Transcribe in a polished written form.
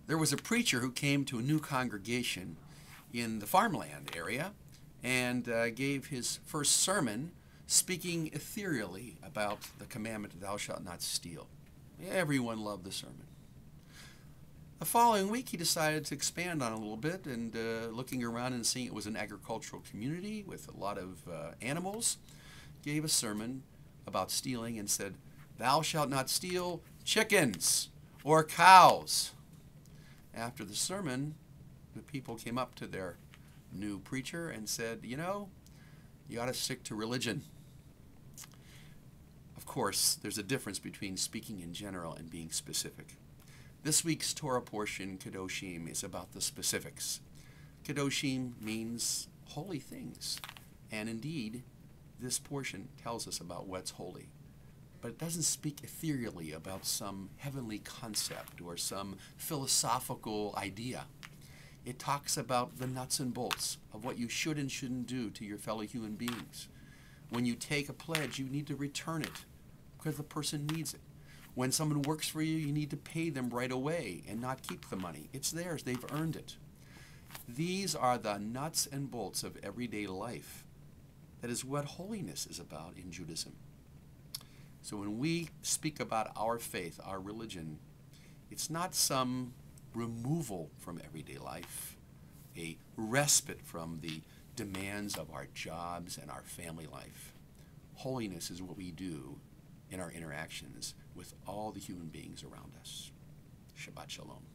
There was a preacher who came to a new congregation in the farmland area and gave his first sermon speaking ethereally about the commandment, thou shalt not steal. Everyone loved the sermon. The following week, he decided to expand on it a little bit, and looking around and seeing it was an agricultural community with a lot of animals, gave a sermon about stealing and said, thou shalt not steal chickens or cows. After the sermon, the people came up to their new preacher and said, you know, you ought to stick to religion. Of course, there's a difference between speaking in general and being specific. This week's Torah portion, Kedoshim, is about the specifics. Kedoshim means holy things. And indeed, this portion tells us about what's holy. But it doesn't speak ethereally about some heavenly concept or some philosophical idea. It talks about the nuts and bolts of what you should and shouldn't do to your fellow human beings. When you take a pledge, you need to return it because the person needs it. When someone works for you, you need to pay them right away and not keep the money. It's theirs. They've earned it. These are the nuts and bolts of everyday life. That is what holiness is about in Judaism. So when we speak about our faith, our religion, it's not some removal from everyday life, a respite from the demands of our jobs and our family life. Holiness is what we do in our interactions with all the human beings around us. Shabbat Shalom.